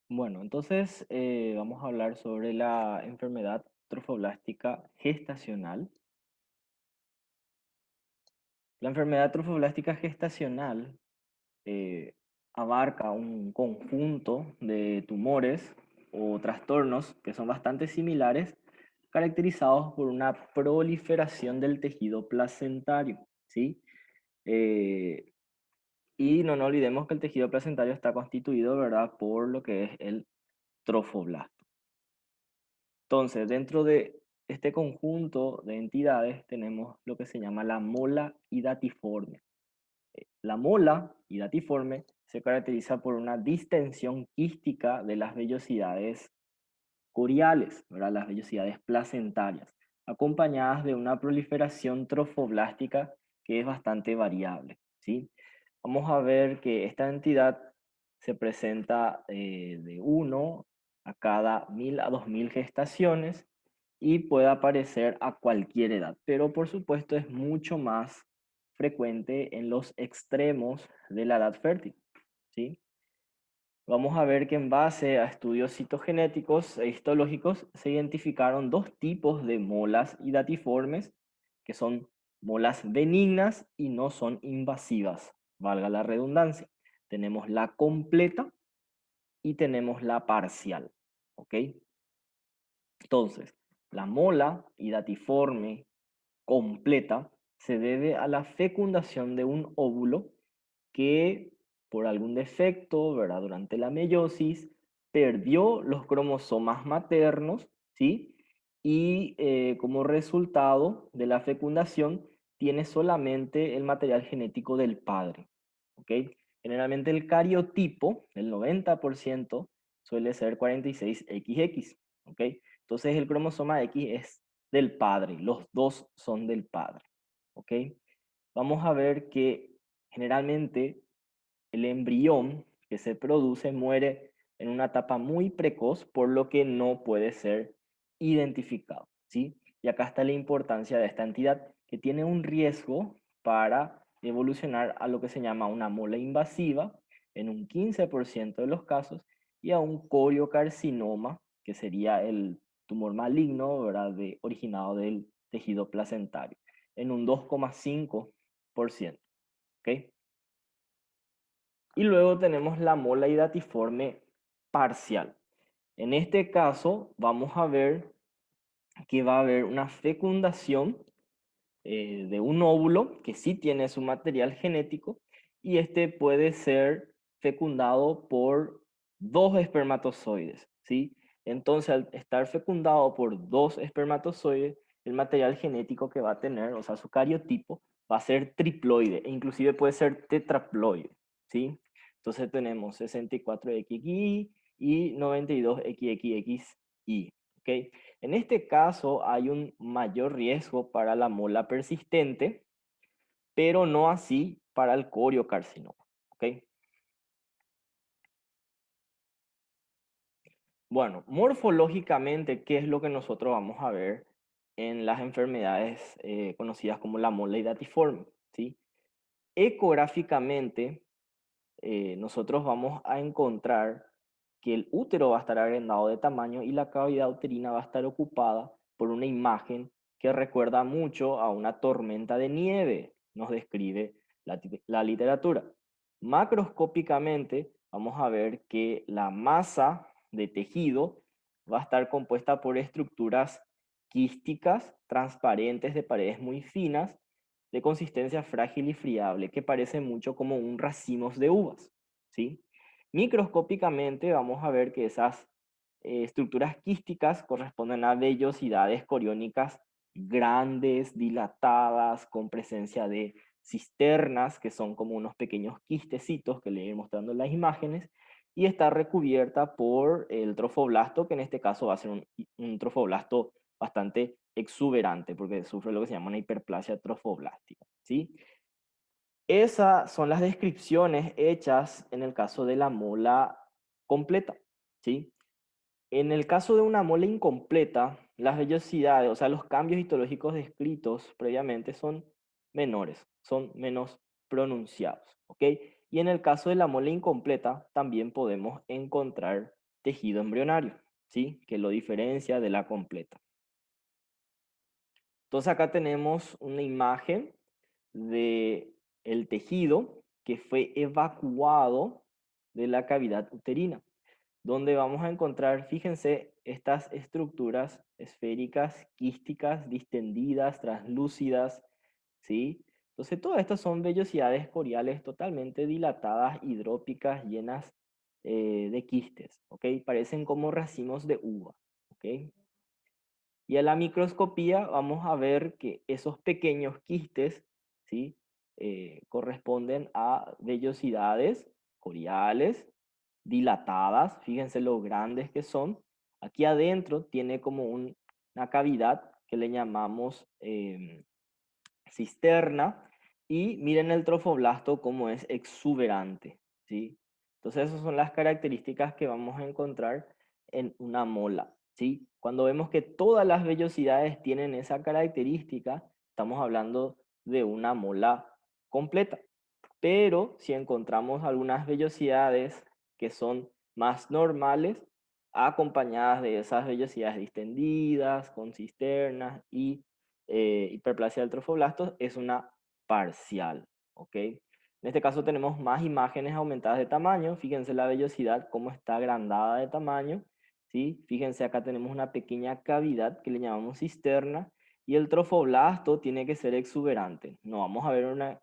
Bueno, entonces vamos a hablar sobre la enfermedad trofoblástica gestacional. La enfermedad trofoblástica gestacional eh, abarca un conjunto de tumores o trastornos que son bastante similares, caracterizados por una proliferación del tejido placentario, ¿sí? Eh, y no nos olvidemos que el tejido placentario está constituido, ¿verdad?, por lo que es el trofoblasto. Entonces, dentro de este conjunto de entidades tenemos lo que se llama la mola hidatiforme. La mola hidatiforme se caracteriza por una distensión quística de las vellosidades coriales, ¿verdad? Las vellosidades placentarias, acompañadas de una proliferación trofoblástica que es bastante variable, ¿sí? Vamos a ver que esta entidad se presenta de 1 a cada 1000 a 2000 gestaciones y puede aparecer a cualquier edad, pero por supuesto es mucho más frecuente en los extremos de la edad fértil, ¿sí? Vamos a ver que en base a estudios citogenéticos e histológicos se identificaron dos tipos de molas hidatiformes, que son molas benignas y no son invasivas, valga la redundancia. Tenemos la completa y tenemos la parcial, ¿ok? Entonces, la mola hidatiforme completa se debe a la fecundación de un óvulo que por algún defecto, ¿verdad?, durante la meiosis, perdió los cromosomas maternos, ¿sí? Y como resultado de la fecundación, tiene solamente el material genético del padre, ¿ok? Generalmente el cariotipo, el 90%, suele ser 46XX, ¿ok? Entonces el cromosoma X es del padre, los dos son del padre, ¿ok? Vamos a ver que generalmente el embrión que se produce muere en una etapa muy precoz, por lo que no puede ser identificado, ¿sí? Y acá está la importancia de esta entidad, que tiene un riesgo para evolucionar a lo que se llama una mola invasiva en un 15% de los casos y a un coriocarcinoma, que sería el tumor maligno, ¿verdad?, originado del tejido placentario, en un 2,5%, ¿ok? Y luego tenemos la mola hidatiforme parcial. En este caso, vamos a ver que va a haber una fecundación de un óvulo que sí tiene su material genético y este puede ser fecundado por dos espermatozoides, ¿sí? Entonces, al estar fecundado por dos espermatozoides, el material genético que va a tener, o sea, su cariotipo, va a ser triploide e inclusive puede ser tetraploide, ¿sí? Entonces tenemos 64XXY y 92XXXY, ¿ok? En este caso hay un mayor riesgo para la mola persistente, pero no así para el coriocarcinoma, ¿ok? Bueno, morfológicamente, ¿qué es lo que nosotros vamos a ver en las enfermedades conocidas como la mola hidatiforme? ¿Sí? Ecográficamente, nosotros vamos a encontrar que el útero va a estar agrandado de tamaño y la cavidad uterina va a estar ocupada por una imagen que recuerda mucho a una tormenta de nieve, nos describe la literatura. Macroscópicamente, vamos a ver que la masa de tejido va a estar compuesta por estructuras quísticas, transparentes, de paredes muy finas, de consistencia frágil y friable, que parece mucho como un racimos de uvas, ¿sí? Microscópicamente vamos a ver que esas estructuras quísticas corresponden a vellosidades coriónicas grandes, dilatadas, con presencia de cisternas, que son como unos pequeños quistecitos que le iré mostrando en las imágenes, y está recubierta por el trofoblasto, que en este caso va a ser un trofoblasto bastante exuberante, porque sufre lo que se llama una hiperplasia trofoblástica, ¿sí? Esas son las descripciones hechas en el caso de la mola completa, ¿sí? En el caso de una mola incompleta, las vellosidades, o sea, los cambios histológicos descritos previamente son menores, son menos pronunciados, ¿ok? Y en el caso de la mola incompleta, también podemos encontrar tejido embrionario, ¿sí? Que lo diferencia de la completa. Entonces acá tenemos una imagen de el tejido que fue evacuado de la cavidad uterina, donde vamos a encontrar, fíjense, estas estructuras esféricas, quísticas, distendidas, translúcidas, ¿sí? Entonces todas estas son vellosidades coriales totalmente dilatadas, hidrópicas, llenas de quistes, ¿ok? Parecen como racimos de uva, ¿ok? Y a la microscopía vamos a ver que esos pequeños quistes, ¿sí? Corresponden a vellosidades coriales dilatadas, fíjense lo grandes que son. Aquí adentro tiene como una cavidad que le llamamos cisterna, y miren el trofoblasto como es exuberante, ¿sí? Entonces esas son las características que vamos a encontrar en una mola, ¿sí? Cuando vemos que todas las vellosidades tienen esa característica, estamos hablando de una mola completa. Pero si encontramos algunas vellosidades que son más normales, acompañadas de esas vellosidades distendidas, con cisternas y hiperplasia del trofoblasto, es una parcial, ¿ok? En este caso tenemos más imágenes aumentadas de tamaño. Fíjense la vellosidad, cómo está agrandada de tamaño, ¿sí? Fíjense, acá tenemos una pequeña cavidad que le llamamos cisterna, y el trofoblasto tiene que ser exuberante. No vamos a ver un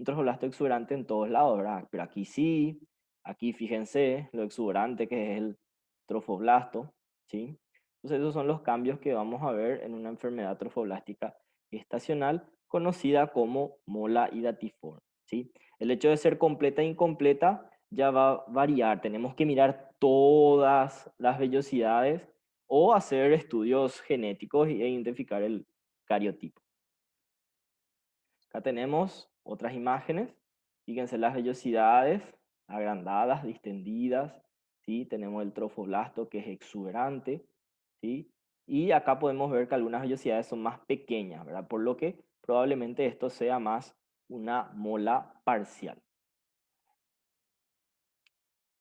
trofoblasto exuberante en todos lados, ¿verdad? Pero aquí sí, aquí fíjense lo exuberante que es el trofoblasto, ¿sí? Entonces esos son los cambios que vamos a ver en una enfermedad trofoblástica gestacional conocida como mola hidatiforme, ¿sí? El hecho de ser completa e incompleta ya va a variar. Tenemos que mirar todas las vellosidades o hacer estudios genéticos e identificar el cariotipo. Acá tenemos otras imágenes. Fíjense las vellosidades agrandadas, distendidas, ¿sí? Tenemos el trofoblasto que es exuberante, ¿sí? Y acá podemos ver que algunas vellosidades son más pequeñas, ¿verdad? Por lo que probablemente esto sea más una mola parcial.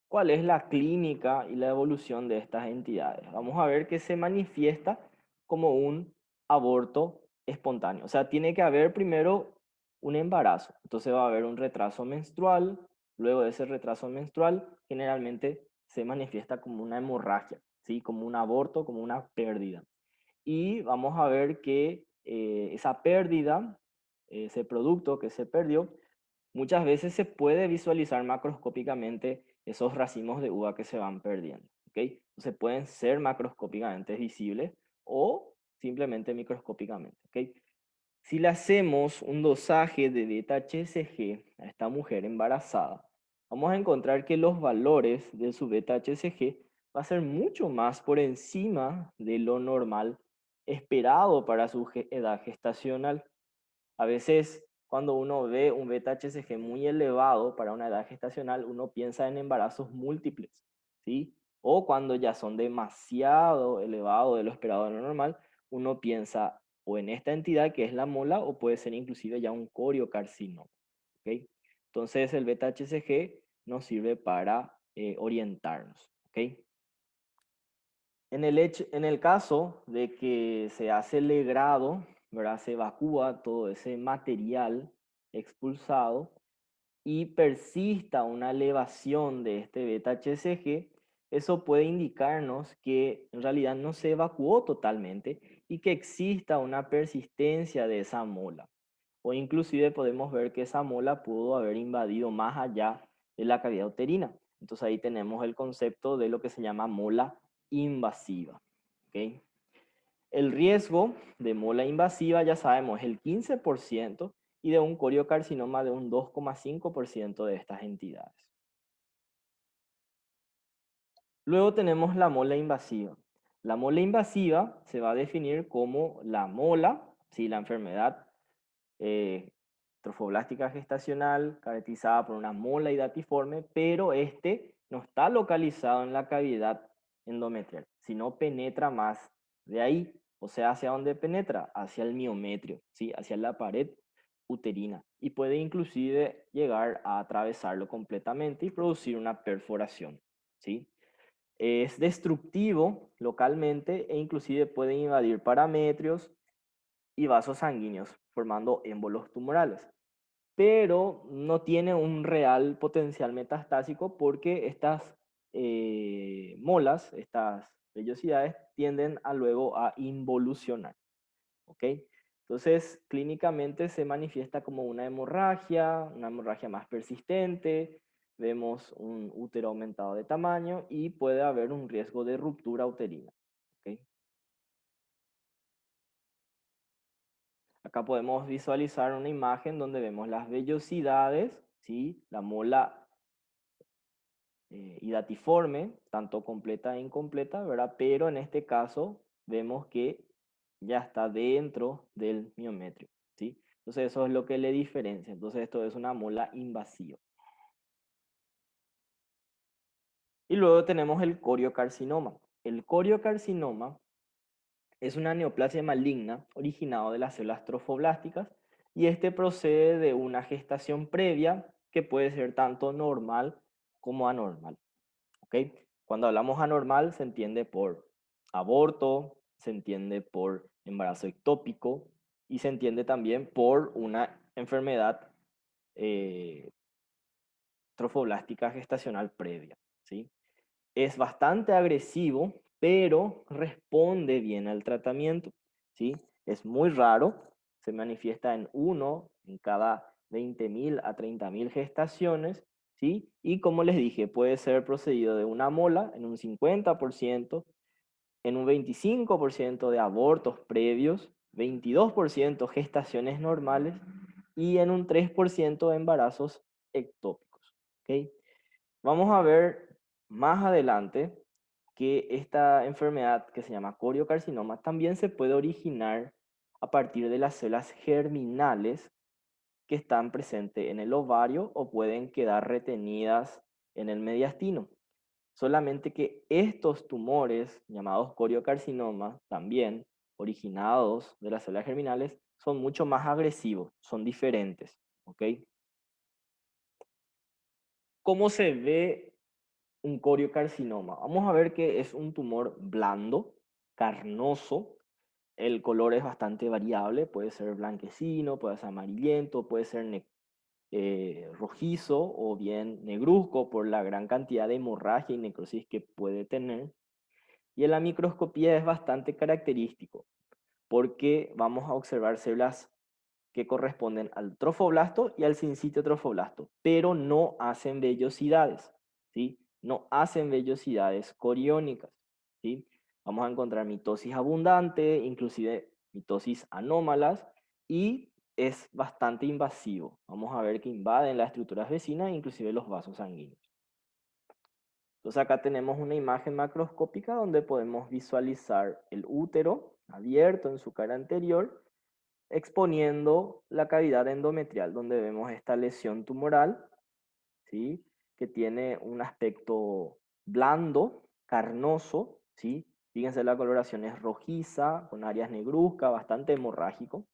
¿Cuál es la clínica y la evolución de estas entidades? Vamos a ver que se manifiesta como un aborto espontáneo. O sea, tiene que haber primero un embarazo. Entonces va a haber un retraso menstrual. Luego de ese retraso menstrual, generalmente se manifiesta como una hemorragia, ¿sí? Como un aborto, como una pérdida. Y vamos a ver que esa pérdida, ese producto que se perdió, muchas veces se puede visualizar macroscópicamente esos racimos de uva que se van perdiendo, ¿ok? Entonces pueden ser macroscópicamente visibles o simplemente microscópicamente, ¿ok? Si le hacemos un dosaje de beta-HCG a esta mujer embarazada, vamos a encontrar que los valores de su beta-HCG va a ser mucho más por encima de lo normal esperado para su edad gestacional. A veces, cuando uno ve un beta-HCG muy elevado para una edad gestacional, uno piensa en embarazos múltiples, ¿sí? O cuando ya son demasiado elevados de lo esperado de lo normal, uno piensa o en esta entidad que es la mola, o puede ser inclusive ya un coriocarcinoma, ¿ok? Entonces el beta-HCG nos sirve para orientarnos, ¿ok? En el caso de que se hace legrado, ¿verdad? Se evacúa todo ese material expulsado y persista una elevación de este beta-HCG, eso puede indicarnos que en realidad no se evacuó totalmente y que exista una persistencia de esa mola. O inclusive podemos ver que esa mola pudo haber invadido más allá de la cavidad uterina. Entonces ahí tenemos el concepto de lo que se llama mola invasiva, ¿ok? El riesgo de mola invasiva, ya sabemos, es el 15% y de un coriocarcinoma de un 2,5% de estas entidades. Luego tenemos la mola invasiva. La mola invasiva se va a definir como la mola, ¿sí? La enfermedad trofoblástica gestacional caracterizada por una mola hidatiforme, pero este no está localizado en la cavidad endometrial, sino penetra más de ahí. O sea, ¿hacia dónde penetra? Hacia el miometrio, ¿sí? Hacia la pared uterina. Y puede inclusive llegar a atravesarlo completamente y producir una perforación, ¿sí? Es destructivo localmente e inclusive puede invadir parametrios y vasos sanguíneos, formando émbolos tumorales. Pero no tiene un real potencial metastásico porque estas molas, estas vellosidades, tienden a luego a involucionar. ¿Ok? Entonces, clínicamente se manifiesta como una hemorragia más persistente, vemos un útero aumentado de tamaño y puede haber un riesgo de ruptura uterina. ¿Ok? Acá podemos visualizar una imagen donde vemos las vellosidades, ¿sí? La mola hidatiforme, tanto completa e incompleta, ¿verdad? Pero en este caso vemos que ya está dentro del miometrio, ¿sí? Entonces eso es lo que le diferencia. Entonces esto es una mola invasiva. Y luego tenemos el coriocarcinoma. El coriocarcinoma es una neoplasia maligna originado de las células trofoblásticas y este procede de una gestación previa que puede ser tanto normal como anormal. ¿Ok? Cuando hablamos anormal se entiende por aborto, se entiende por embarazo ectópico y se entiende también por una enfermedad eh, trofoblástica gestacional previa, ¿sí? Es bastante agresivo, pero responde bien al tratamiento, ¿sí? Es muy raro, se manifiesta en uno en cada 20.000 a 30.000 gestaciones, ¿sí? Y como les dije, puede ser procedido de una mola en un 50%, en un 25% de abortos previos, 22% gestaciones normales y en un 3% de embarazos ectópicos, ¿ok? Vamos a ver más adelante que esta enfermedad que se llama coriocarcinoma también se puede originar a partir de las células germinales que están presentes en el ovario o pueden quedar retenidas en el mediastino. Solamente que estos tumores, llamados coriocarcinoma, también originados de las células germinales, son mucho más agresivos, son diferentes. ¿Ok? ¿Cómo se ve un coriocarcinoma? Vamos a ver que es un tumor blando, carnoso. El color es bastante variable, puede ser blanquecino, puede ser amarillento, puede ser rojizo o bien negruzco por la gran cantidad de hemorragia y necrosis que puede tener. Y en la microscopía es bastante característico porque vamos a observar células que corresponden al trofoblasto y al sincitio trofoblasto, pero no hacen vellosidades, ¿sí? No hacen vellosidades coriónicas, ¿sí? Vamos a encontrar mitosis abundante, inclusive mitosis anómalas, y es bastante invasivo. Vamos a ver que invaden las estructuras vecinas, inclusive los vasos sanguíneos. Entonces acá tenemos una imagen macroscópica donde podemos visualizar el útero abierto en su cara anterior, exponiendo la cavidad endometrial, donde vemos esta lesión tumoral, ¿sí? Que tiene un aspecto blando, carnoso, ¿sí? Fíjense, la coloración es rojiza, con áreas negruzcas, bastante hemorrágico.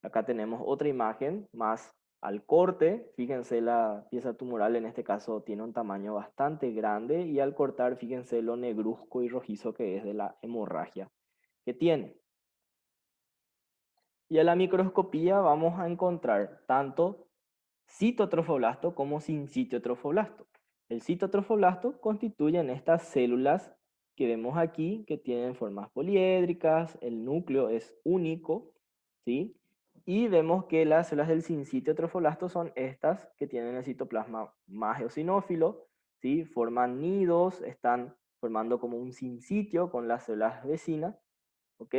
Acá tenemos otra imagen más al corte. Fíjense, la pieza tumoral en este caso tiene un tamaño bastante grande y al cortar, fíjense lo negruzco y rojizo que es de la hemorragia que tiene. Y a la microscopía vamos a encontrar tanto citotrofoblasto como sincitiotrofoblasto. El citotrofoblasto constituyen estas células que vemos aquí, que tienen formas poliédricas, el núcleo es único, ¿sí? Y vemos que las células del sincitiotrofoblasto son estas que tienen el citoplasma más eosinófilo, ¿sí? Forman nidos, están formando como un sincitio con las células vecinas, ¿ok?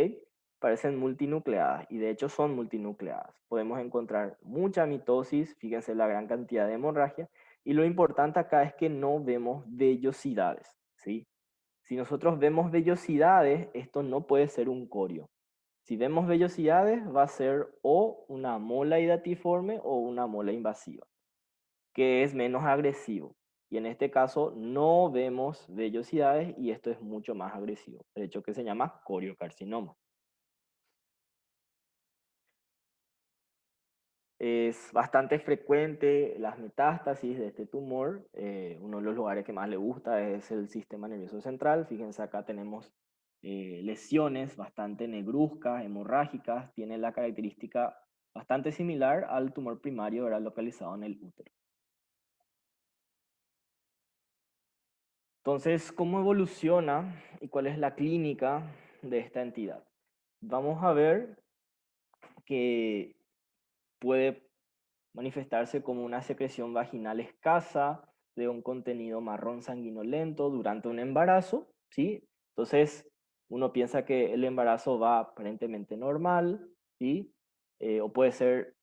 Parecen multinucleadas y de hecho son multinucleadas. Podemos encontrar mucha mitosis, fíjense la gran cantidad de hemorragia, y lo importante acá es que no vemos vellosidades, ¿sí? Si nosotros vemos vellosidades, esto no puede ser un corio. Si vemos vellosidades, va a ser o una mola hidatiforme o una mola invasiva, que es menos agresivo. Y en este caso no vemos vellosidades y esto es mucho más agresivo. De hecho, que se llama coriocarcinoma. Es bastante frecuente las metástasis de este tumor. Uno de los lugares que más le gusta es el sistema nervioso central. Fíjense, acá tenemos lesiones bastante negruzcas, hemorrágicas. Tiene la característica bastante similar al tumor primario, ¿verdad? Localizado en el útero. Entonces, ¿cómo evoluciona y cuál es la clínica de esta entidad? Vamos a ver que puede manifestarse como una secreción vaginal escasa de un contenido marrón sanguinolento durante un embarazo, ¿sí? Entonces, uno piensa que el embarazo va aparentemente normal, ¿sí? O puede ser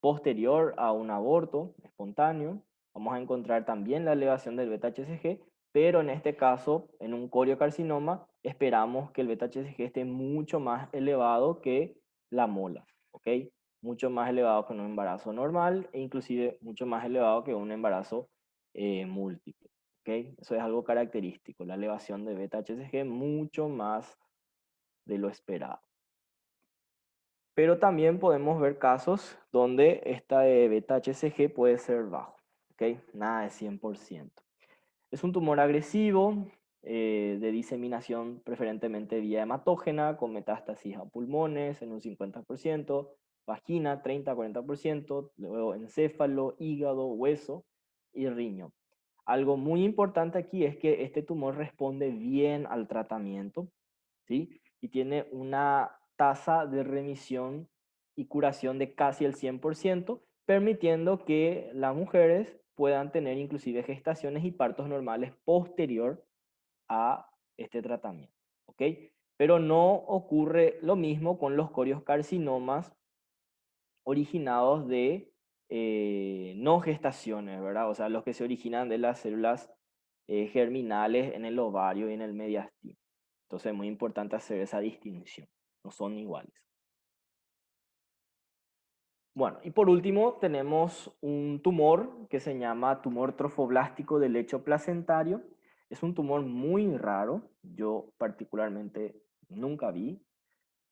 posterior a un aborto espontáneo. Vamos a encontrar también la elevación del beta-HCG, pero en este caso, en un coriocarcinoma, esperamos que el beta-HCG esté mucho más elevado que la mola, ¿ok? Mucho más elevado que un embarazo normal e inclusive mucho más elevado que un embarazo múltiple, ¿ok? Eso es algo característico, la elevación de beta-HCG mucho más de lo esperado. Pero también podemos ver casos donde esta beta-HCG puede ser bajo, ¿ok? Nada de 100%. Es un tumor agresivo, de diseminación preferentemente vía hematógena, con metástasis a pulmones en un 50%, vagina 30-40%, luego encéfalo, hígado, hueso y riñón. Algo muy importante aquí es que este tumor responde bien al tratamiento, ¿sí? Y tiene una tasa de remisión y curación de casi el 100%, permitiendo que las mujeres puedan tener inclusive gestaciones y partos normales posterior a este tratamiento, ¿ok? Pero no ocurre lo mismo con los corioscarcinomas originados de no gestaciones, ¿verdad? O sea, los que se originan de las células germinales en el ovario y en el mediastino. Entonces es muy importante hacer esa distinción, no son iguales. Bueno, y por último tenemos un tumor que se llama tumor trofoblástico del lecho placentario. Es un tumor muy raro, yo particularmente nunca vi.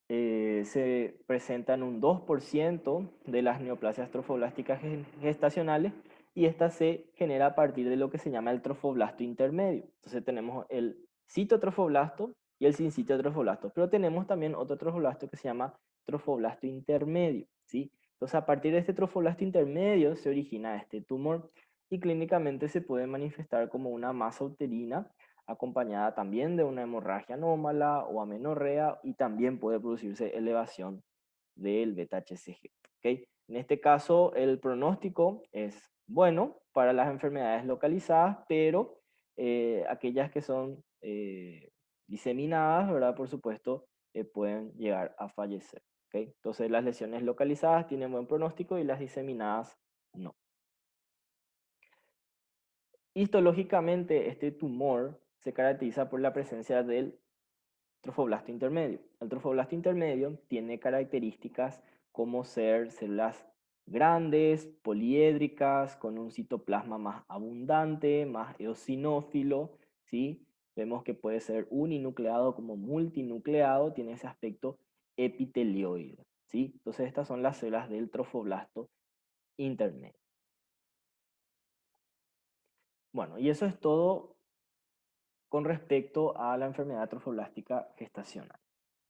Se presenta en un 2% de las neoplasias trofoblásticas gestacionales y esta se genera a partir de lo que se llama el trofoblasto intermedio. Entonces tenemos el citotrofoblasto y el sincitotrofoblasto, pero tenemos también otro trofoblasto que se llama trofoblasto intermedio, ¿sí? Entonces a partir de este trofoblasto intermedio se origina este tumor y clínicamente se puede manifestar como una masa uterina acompañada también de una hemorragia anómala o amenorrea y también puede producirse elevación del beta-HCG. ¿Okay? En este caso, el pronóstico es bueno para las enfermedades localizadas, pero aquellas que son diseminadas, ¿verdad? Por supuesto, pueden llegar a fallecer. ¿Okay? Entonces, las lesiones localizadas tienen buen pronóstico y las diseminadas no. Histológicamente, este tumor se caracteriza por la presencia del trofoblasto intermedio. El trofoblasto intermedio tiene características como ser células grandes, poliédricas, con un citoplasma más abundante, más eosinófilo, ¿sí? Vemos que puede ser uninucleado como multinucleado, tiene ese aspecto epitelioide, ¿sí? Entonces estas son las células del trofoblasto intermedio. Bueno, y eso es todo con respecto a la enfermedad trofoblástica gestacional.